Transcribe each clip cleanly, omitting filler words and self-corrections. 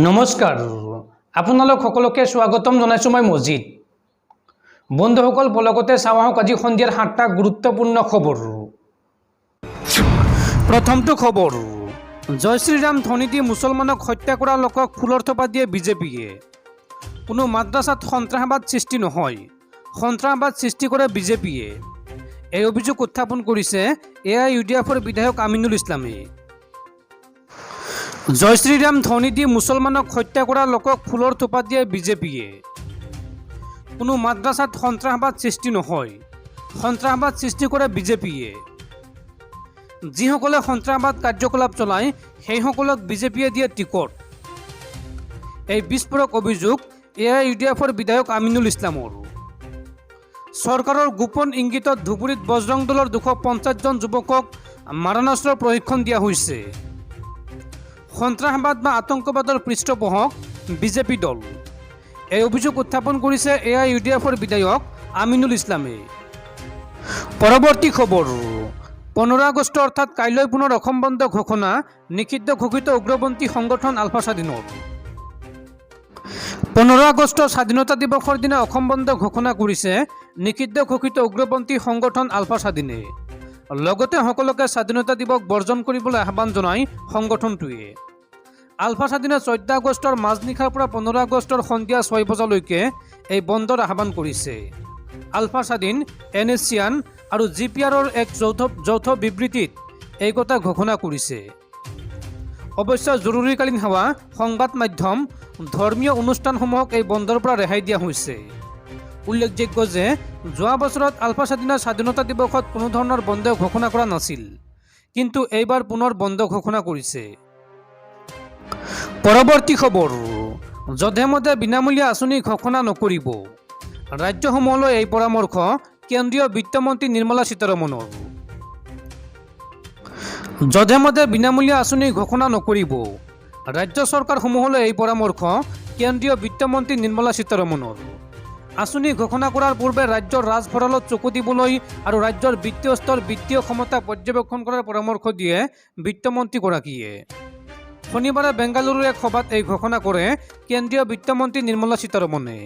নমস্কাৰ আপোনালোক সকলোকে স্বাগতম জনাইছো মই মজিদ বন্ধুসকল বলগতে চাওঁ আহক আজি সন্ধিয়াৰ 7টা গুৰুত্বপূৰ্ণ খবৰ প্ৰথমটো খবৰ জয় শ্ৰীৰাম ধ্বনি দি মুছলমানক হত্যা কৰা লোকক ফুলৰ থোপা দিয়ে বিজেপিয়ে কোনো মাদ্ৰাসাত সন্ত্ৰাসবাদ সৃষ্টি নহয় সন্ত্ৰাসবাদ সৃষ্টি কৰে বিজেপিয়ে এই অভিযোগ উত্থাপন কৰিছে এআইইউডিএফৰ বিধায়ক আমিনুল ইছলামে জয় শ্ৰীৰাম ধ্বনি দি মুছলমানক হত্যা কৰা লোকক ফুলৰ থোপা দিয়ে বিজেপিয়ে কোনো মাদ্ৰাসাত সন্ত্ৰাসবাদ সৃষ্টি নহয় সন্ত্ৰাসবাদ সৃষ্টি কৰে বিজেপিয়ে যিসকলে সন্ত্ৰাসবাদ কাৰ্যকলাপ চলায় সেইসকলক বিজেপিয়ে দিয়ে টিকট এই বিস্ফোৰক অভিযোগ এআইইউডিএফৰ বিধায়ক আমিনুল ইছলামৰ চৰকাৰৰ গোপন ইংগিতত ধুবুৰীত বজৰং দলৰ 250জন যুৱকক মাৰণাস্ত্ৰৰ প্ৰশিক্ষণ দিয়া হৈছে সন্ত্ৰাসবাদ বা আতংকবাদৰ পৃষ্ঠপোষক বিজেপি দল এই অভিযোগ উত্থাপন কৰিছে এআইইউডিএফৰ বিধায়ক আমিনুল ইছলামে পৰৱৰ্তী খবৰ 15 আগষ্ট অৰ্থাৎ কাইলৈ পুনৰ অসম বন্ধ ঘোষণা নিষিদ্ধ ঘোষিত উগ্ৰপন্থী সংগঠন আলফা স্বাধীনৰ 15 আগষ্ট স্বাধীনতা দিৱসৰ দিনা অসম বন্ধ ঘোষণা কৰিছে নিষিদ্ধ ঘোষিত উগ্ৰপন্থী সংগঠন আলফা স্বাধীনে লগতে সকলোকে স্বাধীনতা দিৱস বৰ্জন কৰিবলৈ আহ্বান জনায় সংগঠনটোৱে আলফা স্বাধীনে 14 আগষ্টৰ মাজনিশাৰ পৰা 15 আগষ্টৰ সন্ধিয়া 6 বজালৈকে এই বন্ধৰ আহ্বান কৰিছে আলফা স্বাধীন এনএছিয়ান আৰু জিপিআৰৰ এক যৌথ বিবৃতিত এই কথা ঘোষণা কৰিছে অৱশ্যে জৰুৰীকালীন সেৱা সংবাদ মাধ্যম ধৰ্মীয় অনুষ্ঠানসমূহক এই বন্ধৰ পৰা ৰেহাই দিয়া হৈছে উল্লেখযোগ্য যে যোৱা বছৰত আলফা স্বাধীনে স্বাধীনতা দিৱসত কোনো ধৰণৰ বন্ধ ঘোষণা কৰা নাছিল কিন্তু এইবাৰ পুনৰ বন্ধ ঘোষণা কৰিছে পৰৱৰ্তী খবৰ যধে-মধে বিনামূলীয়া আঁচনি ঘোষণা নকৰিব ৰাজ্যসমূহলৈ এই পৰামৰ্শ কেন্দ্ৰীয় বিত্তমন্ত্ৰী নিৰ্মলা সীতাৰমণৰ যধে-মধে বিনামূলীয়া আঁচনি ঘোষণা নকৰিব ৰাজ্য চৰকাৰসমূহলৈ এই পৰামৰ্শ কেন্দ্ৰীয় বিত্তমন্ত্ৰী নিৰ্মলা সীতাৰমণৰ আঁচনি ঘোষণা কৰাৰ পূৰ্বে ৰাজ্যৰ ৰাজভঁৰালত চকু দিবলৈ আৰু ৰাজ্যৰ বিত্তীয় স্তৰ বিত্তীয় ক্ষমতা পৰ্যবেক্ষণ কৰাৰ পৰামৰ্শ দিয়ে বিত্তমন্ত্ৰীগৰাকীয়ে শনিবাৰে বেংগালুৰুৰ এক সভাত এই ঘোষণা কৰে কেন্দ্ৰীয় বিত্তমন্ত্ৰী নিৰ্মলা সীতাৰমণে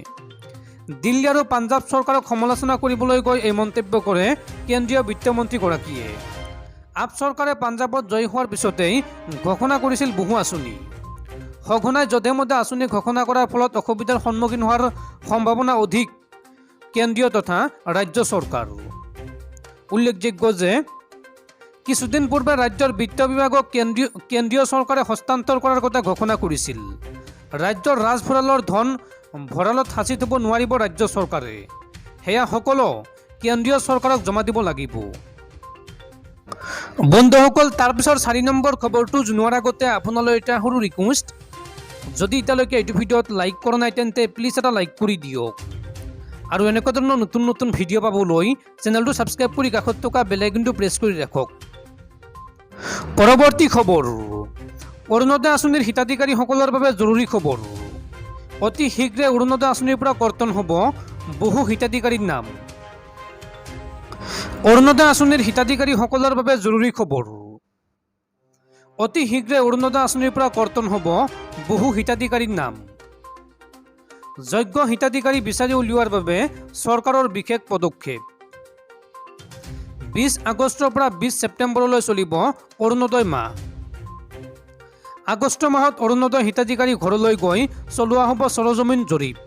দিল্লী আৰু পাঞ্জাৱ চৰকাৰক সমালোচনা কৰিবলৈ গৈ এই মন্তব্য কৰে কেন্দ্ৰীয় বিত্তমন্ত্ৰীগৰাকীয়ে আপ চৰকাৰে পাঞ্জাৱত জয়ী হোৱাৰ পিছতেই ঘোষণা কৰিছিল বহু আঁচনি সঘনাই যধে-মধে আঁচনি ঘোষণা কৰাৰ ফলত অসুবিধাৰ সন্মুখীন হোৱাৰ সম্ভাৱনা অধিক কেন্দ্ৰীয় তথা ৰাজ্য চৰকাৰ উল্লেখযোগ্য যে কিছুদিন পূৰ্বে ৰাজ্যৰ বিত্ত বিভাগক কেন্দ্ৰীয় চৰকাৰে হস্তান্তৰ কৰাৰ কথা ঘোষণা কৰিছিল ৰাজ্যৰ ৰাজভঁৰালৰ ধন ভঁৰালত সাঁচি থ'ব নোৱাৰিব ৰাজ্য চৰকাৰে সেয়া সকলো কেন্দ্ৰীয় চৰকাৰক জমা দিব লাগিব বন্ধুসকল তাৰপিছৰ 4 নম্বৰ খবৰটো জনোৱাৰ আগতে আপোনালৈ এটা সৰু ৰিকুৱেষ্ট যদি এতিয়ালৈকে এইটো ভিডিঅ'ত লাইক কৰা নাই তেন্তে প্লিজ এটা লাইক কৰি দিয়ক আৰু এনেকুৱা ধৰণৰ নতুন নতুন ভিডিঅ' পাবলৈ চেনেলটো ছাবস্ক্ৰাইব কৰি কাষত থকা বেল আইকনটো প্ৰেছ কৰি ৰাখক পৰৱৰ্তী খবৰ অৰুণোদয় আঁচনিৰ হিতাধিকাৰীসকলৰ বাবে জৰুৰী খবৰ অতি শীঘ্ৰে অৰুণোদয় আঁচনিৰ পৰা কৰ্তন হ'ব বহু হিতাধিকাৰীৰ নাম অৰুণোদয় আঁচনিৰ হিতাধিকাৰীসকলৰ বাবে জৰুৰী খবৰ অতি শীঘ্ৰে অৰুণোদয় আঁচনিৰ পৰা কৰ্তন হ'ব বহু হিতাধিকাৰীৰ নাম যোগ্য হিতাধিকাৰী বিচাৰি উলিওৱাৰ বাবে চৰকাৰৰ বিশেষ পদক্ষেপ 20 আগষ্টৰ পৰা 20 ছেপ্টেম্বৰলৈ চলিব অৰুণোদয় মাহ আগষ্ট মাহত অৰুণোদয় হিতাধিকাৰী ঘৰলৈ গৈ চলোৱা হ'ব সৰজমিন জৰীপ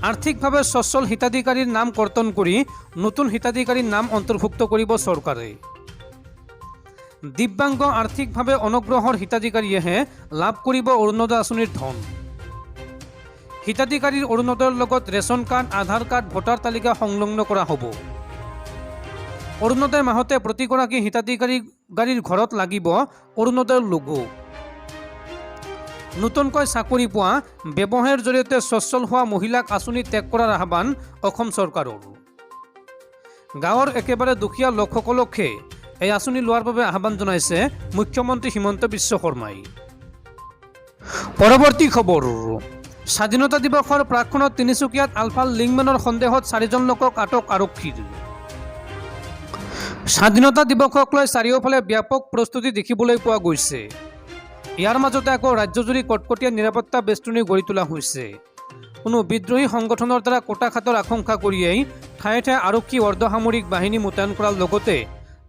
আৰ্থিকভাৱে সচ্ছল হিতাধিকাৰীৰ নাম কৰ্তন কৰি নতুন হিতাধিকাৰীৰ নাম অন্তৰ্ভুক্ত কৰিব চৰকাৰে দিব্যাংগ আৰ্থিকভাৱে অনগ্ৰসৰ হিতাধিকাৰীয়েহে লাভ কৰিব অৰুণোদয় আঁচনিৰ ধন হিতাধিকাৰীৰ অৰুণোদয়ৰ লগত ৰেচন কাৰ্ড আধাৰ কাৰ্ড ভোটাৰ তালিকা সংলগ্ন কৰা হ'ব অৰুণোদয় মাহতে প্ৰতিগৰাকী হিতাধিকাৰীৰ ঘৰত লাগিব অৰুণোদয়ৰ লোগো নতুনকৈ চাকৰি পোৱা ব্যৱসায়ৰ জৰিয়তে সচ্ছল হোৱা মহিলাক আঁচনি ত্যাগ কৰাৰ আহ্বান অসম চৰকাৰৰ গাঁৱৰ একেবাৰে দুখীয়া লোকসকলকহে এই আঁচনি লোৱাৰ বাবে আহ্বান জনাইছে মুখ্যমন্ত্ৰী হিমন্ত বিশ্ব শৰ্মাই পৰৱৰ্তী খবৰ স্বাধীনতা দিৱসৰ প্ৰাকক্ষণত তিনিচুকীয়াত আলফাৰ লিংমেনৰ সন্দেহত 4জন লোকক আটক আৰক্ষীৰ স্বাধীনতা দিৱসক লৈ চাৰিওফালে ব্যাপক প্ৰস্তুতি দেখিবলৈ পোৱা গৈছে ইয়াৰ মাজতে আকৌ ৰাজ্যজুৰি কটকটীয়া নিৰাপত্তা বেষ্টনী গঢ়ি তোলা হৈছে। কোনো বিদ্ৰোহী সংগঠনৰ দ্বাৰা কোটাঘাতৰ আশংকা কৰিয়েই ঠায়ে ঠায়ে আৰক্ষী অৰ্ধসামৰিক বাহিনী মোতায়েন কৰাৰ লগতে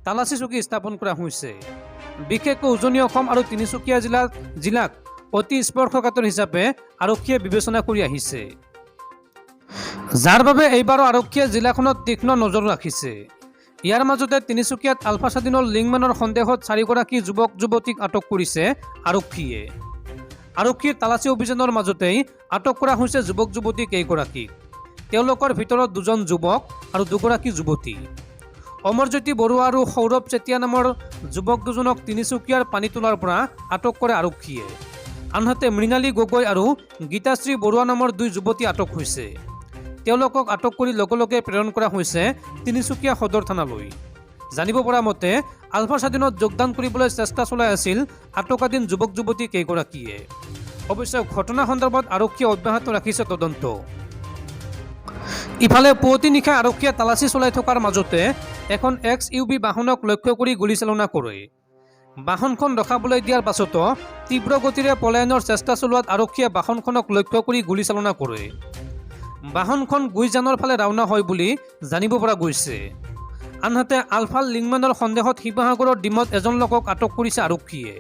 তালাচী চকী স্থাপন কৰা হৈছে। বিশেষকৈ উজনি অসম আৰু তিনিচুকীয়া জিলাক অতি স্পৰ্শকাতৰ হিচাপে আৰক্ষীয়ে বিবেচনা কৰি আহিছে, যাৰ বাবে এইবাৰো আৰক্ষীয়ে জিলাখনত তীক্ষ্ণ নজৰ ৰাখিছে। ইয়াৰ মাজতে তিনিচুকীয়াত আলফা স্বাধীনৰ লিংমেনৰ সন্দেহত 4গৰাকী যুৱক যুৱতীক আটক কৰিছে আৰক্ষীয়ে। আৰক্ষীৰ তালাচী অভিযানৰ মাজতেই আটক কৰা হৈছে যুৱক যুৱতী কেইগৰাকীক। তেওঁলোকৰ ভিতৰত 2জন যুৱক আৰু 2গৰাকী যুৱতী। অমৰজ্যোতি বৰুৱা আৰু সৌৰভ চেতিয়া নামৰ যুৱক দুজনক তিনিচুকীয়াৰ পানীতোলাৰ পৰা আটক কৰে আৰক্ষীয়ে। আনহাতে মৃণালী গগৈ আৰু গীতাশ্ৰী বৰুৱা নামৰ 2 যুৱতী আটক হৈছে। তেওঁলোকক আটক কৰি লগে লগে প্ৰেৰণ কৰা হৈছে তিনিচুকীয়া সদৰ থানালৈ। জানিব পৰা মতে আলফা স্বাধীনত যোগদান কৰিবলৈ চেষ্টা চলাই আছিল আটকাধীন যুৱক যুৱতী কেইগৰাকীয়ে। অৱশ্যে ঘটনা সন্দৰ্ভত আৰক্ষীয়ে অব্যাহত ৰাখিছে তদন্ত। ইফালে পুৱতি নিশা আৰক্ষীয়ে তালাচী চলাই থকাৰ মাজতে এখন XUV বাহনক লক্ষ্য কৰি গুলীচালনা কৰে। বাহনখন ৰখাবলৈ দিয়াৰ পাছতো তীব্ৰ গতিৰে পলায়নৰ চেষ্টা চলোৱাত আৰক্ষীয়ে বাহনখনক লক্ষ্য কৰি গুলীচালনা কৰে। বাহনখন গুইজানৰ ফালে ৰাওনা হয় বুলি জানিব পৰা গৈছে। আনহাতে আলফা লিংমেনৰ সন্দেহত শিৱসাগৰৰ ডিমত এজন লোকক আটক কৰিছে আৰক্ষীয়ে।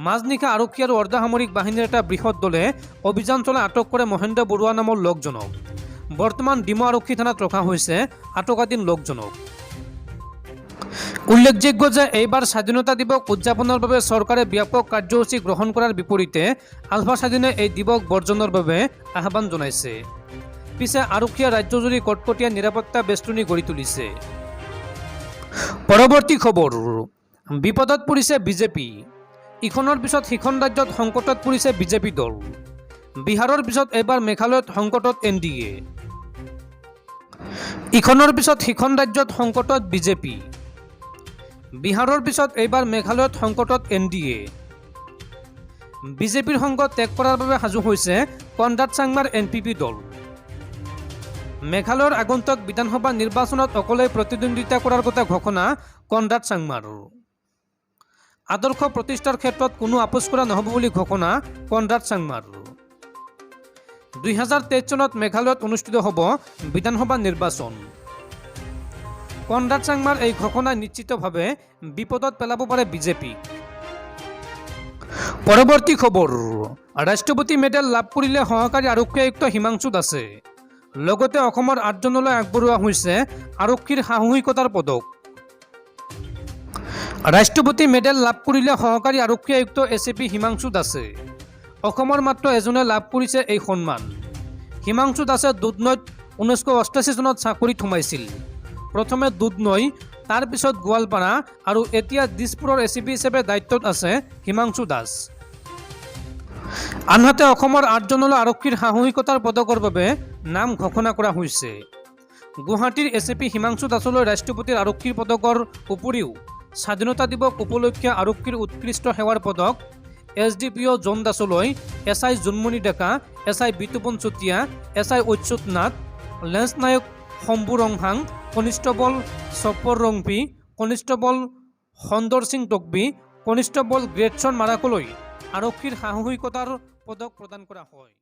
মাজনিশা আৰক্ষী আৰু অৰ্ধসামৰিক বাহিনীৰ এটা বৃহৎ দলে অভিযান চলাই আটক কৰে মহেন্দ্ৰ বৰুৱা নামৰ লোকজনক। বৰ্তমান ডিমৌ আৰক্ষী থানাত ৰখা হৈছে আটকাধীন লোকজনক। উল্লেখযোগ্য যে এইবাৰ স্বাধীনতা দিৱস উদযাপনৰ বাবে চৰকাৰে ব্যাপক কাৰ্যসূচী গ্ৰহণ কৰাৰ বিপৰীতে আলফা স্বাধীনে এই দিৱস বৰ্জনৰ বাবে আহ্বান জনাইছে। পিছে আৰক্ষীয়ে ৰাজ্যজুৰি কটকটীয়া নিৰাপত্তা বেষ্টনী গঢ়ি তুলিছে। পৰৱৰ্তী খবৰ, বিপদত পৰিছে বিজেপি। ইখনৰ পিছত সিখন ৰাজ্যত সংকটত পৰিছে বিজেপি দল। বিহাৰৰ পিছত এইবাৰ মেঘালয়ত সংকটত NDA। ইখনৰ পিছত সিখন ৰাজ্যত সংকটত বিজেপি। বিহাৰৰ পিছত এইবাৰ মেঘালয়ত সংকটত NDA। বিজেপিৰ সংগ ত্যাগ কৰাৰ বাবে সাজু হৈছে কনৰাড চাংমাৰ NPP দল। মেঘালয়ৰ আগন্তুক বিধানসভা নিৰ্বাচনত অকলে প্ৰতিদ্বন্দ্বিতা কৰাৰ কথা ঘোষণা কনৰাড চাংমাৰ। আদৰ্শ প্ৰতিষ্ঠাৰ ক্ষেত্ৰত কোনো আপোচ কৰা নহ'ব বুলি ঘোষণা কনৰাড চাংমাৰ। 2023 চনত মেঘালয়ত অনুষ্ঠিত হ'ব বিধানসভা নিৰ্বাচন। কনৰাড চাংমাৰ এই ঘোষণা নিশ্চিতভাৱে বিপদত পেলাব পাৰে বিজেপিক। পৰৱৰ্তী খবৰ, ৰাষ্ট্ৰপতি মেডেল লাভ কৰিলে সহকাৰী আৰক্ষী আয়ুক্ত হিমাংশু দাসে। লগতে অসমৰ 8জনলৈ আগবঢ়োৱা হৈছে আৰক্ষীৰ সাহসিকতাৰ পদক। ৰাষ্ট্ৰপতি মেডেল লাভ কৰিলে সহকাৰী আৰক্ষী আয়ুক্ত ACP হিমাংশু দাসে। অসমৰ মাত্ৰ এজনে লাভ কৰিছে এই সন্মান। হিমাংশু দাসে দুধনৈত 1988 চনত চাকৰিত সোমাইছিল। প্ৰথমে দুধনৈ, তাৰ পিছত গোৱালপাৰা আৰু এতিয়া দিছপুৰৰ ACP হিচাপে দায়িত্বত আছে হিমাংশু দাস। আনহাতে অসমৰ 8জনলৈ আৰক্ষীৰ সাহসিকতাৰ পদকৰ বাবে নাম ঘোষণা কৰা হৈছে। গুৱাহাটীৰ ACP হিমাংশু দাসলৈ ৰাষ্ট্ৰপতিৰ আৰক্ষীৰ পদকৰ উপৰিও স্বাধীনতা দিৱস উপলক্ষে আৰক্ষীৰ উৎকৃষ্ট সেৱাৰ পদক, SDPO জন দাসলৈ SI Jonmoni Deka, SI Bitupan Chutiya, SI Achyut Nath, lance naik Shambhu Ronghang, কনিষ্টবল চপ্পৰ ৰংপি, কনিষ্টবল সন্দৰ সিং টকবি, কনিষ্টবল গ্ৰেটছন মাৰাকলৈ আৰক্ষীৰ সাহসিকতাৰ পদক প্ৰদান কৰা হয়।